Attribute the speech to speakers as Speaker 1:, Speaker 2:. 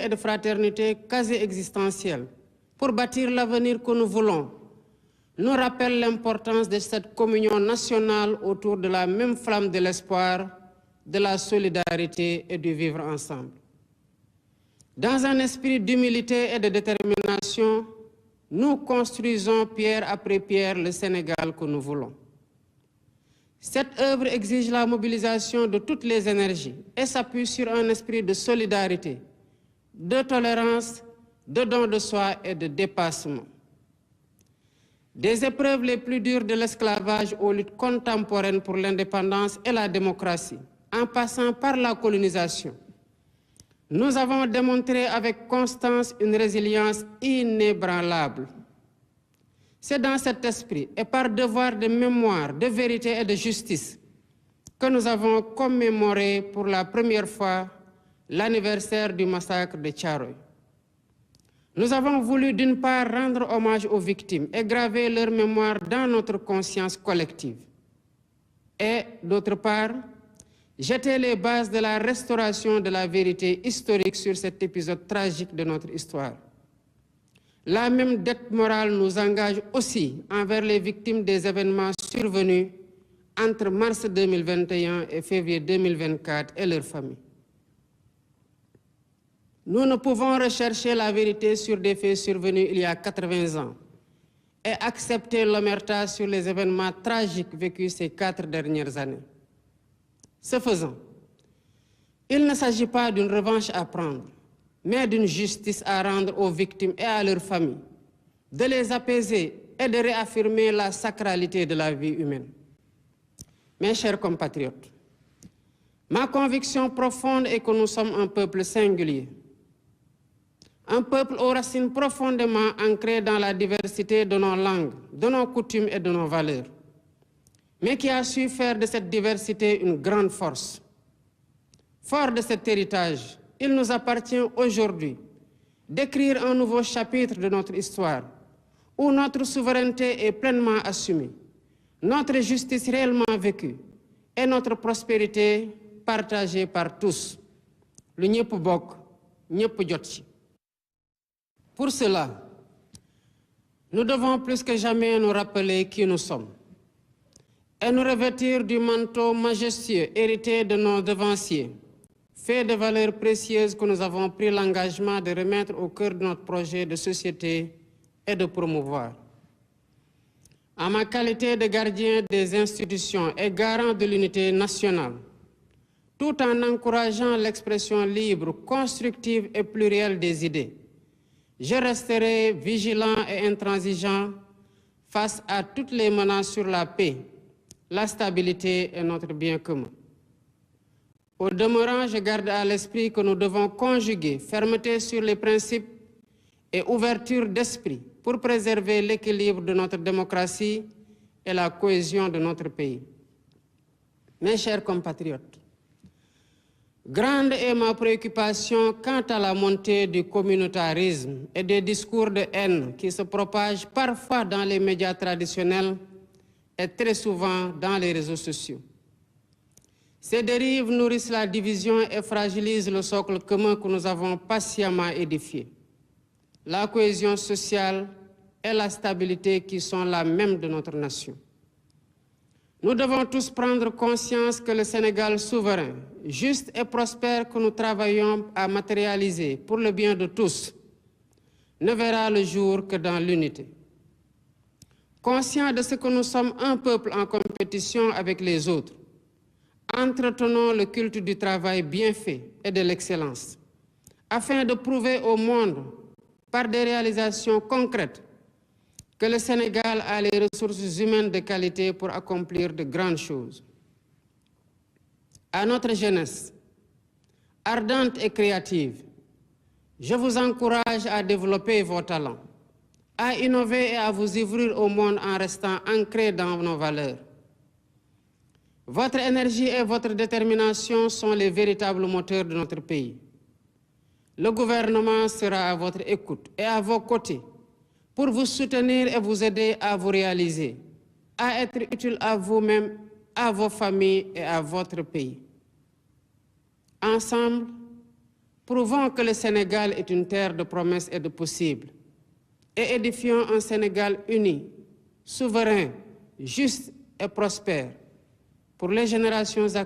Speaker 1: et de fraternité quasi existentielle pour bâtir l'avenir que nous voulons nous rappelle l'importance de cette communion nationale autour de la même flamme de l'espoir, de la solidarité et du vivre ensemble. Dans un esprit d'humilité et de détermination, nous construisons pierre après pierre le Sénégal que nous voulons. Cette œuvre exige la mobilisation de toutes les énergies et s'appuie sur un esprit de solidarité, de tolérance, de don de soi et de dépassement. Des épreuves les plus dures de l'esclavage aux luttes contemporaines pour l'indépendance et la démocratie, en passant par la colonisation, nous avons démontré avec constance une résilience inébranlable. C'est dans cet esprit et par devoir de mémoire, de vérité et de justice que nous avons commémoré pour la première fois l'anniversaire du massacre de Thiaroye. Nous avons voulu d'une part rendre hommage aux victimes et graver leur mémoire dans notre conscience collective. Et d'autre part, jeter les bases de la restauration de la vérité historique sur cet épisode tragique de notre histoire. La même dette morale nous engage aussi envers les victimes des événements survenus entre mars 2021 et février 2024 et leurs familles. Nous ne pouvons rechercher la vérité sur des faits survenus il y a 80 ans et accepter l'omerta sur les événements tragiques vécus ces 4 dernières années. Ce faisant, il ne s'agit pas d'une revanche à prendre, mais d'une justice à rendre aux victimes et à leurs familles, de les apaiser et de réaffirmer la sacralité de la vie humaine. Mes chers compatriotes, ma conviction profonde est que nous sommes un peuple singulier, un peuple aux racines profondément ancrées dans la diversité de nos langues, de nos coutumes et de nos valeurs, mais qui a su faire de cette diversité une grande force. Fort de cet héritage, il nous appartient aujourd'hui d'écrire un nouveau chapitre de notre histoire, où notre souveraineté est pleinement assumée, notre justice réellement vécue et notre prospérité partagée par tous. Le ñëpp bokk, ñëpp jot ci. Pour cela, nous devons plus que jamais nous rappeler qui nous sommes et nous revêtir du manteau majestueux hérité de nos devanciers, fait de valeurs précieuses que nous avons pris l'engagement de remettre au cœur de notre projet de société et de promouvoir. En ma qualité de gardien des institutions et garant de l'unité nationale, tout en encourageant l'expression libre, constructive et plurielle des idées, je resterai vigilant et intransigeant face à toutes les menaces sur la paix, la stabilité et notre bien commun. Au demeurant, je garde à l'esprit que nous devons conjuguer fermeté sur les principes et ouverture d'esprit pour préserver l'équilibre de notre démocratie et la cohésion de notre pays. Mes chers compatriotes, grande est ma préoccupation quant à la montée du communautarisme et des discours de haine qui se propagent parfois dans les médias traditionnels et très souvent dans les réseaux sociaux. Ces dérives nourrissent la division et fragilisent le socle commun que nous avons patiemment édifié, la cohésion sociale et la stabilité qui sont la même de notre nation. Nous devons tous prendre conscience que le Sénégal souverain, juste et prospère que nous travaillons à matérialiser pour le bien de tous, ne verra le jour que dans l'unité. Conscients de ce que nous sommes un peuple en compétition avec les autres, entretenons le culte du travail bien fait et de l'excellence, afin de prouver au monde, par des réalisations concrètes, que le Sénégal a les ressources humaines de qualité pour accomplir de grandes choses. À notre jeunesse, ardente et créative, je vous encourage à développer vos talents, à innover et à vous ouvrir au monde en restant ancrés dans nos valeurs. Votre énergie et votre détermination sont les véritables moteurs de notre pays. Le gouvernement sera à votre écoute et à vos côtés pour vous soutenir et vous aider à vous réaliser, à être utile à vous-même, à vos familles et à votre pays. Ensemble, Prouvons que le Sénégal est une terre de promesses et de possibles, et édifions un Sénégal uni, souverain, juste et prospère pour les générations actuelles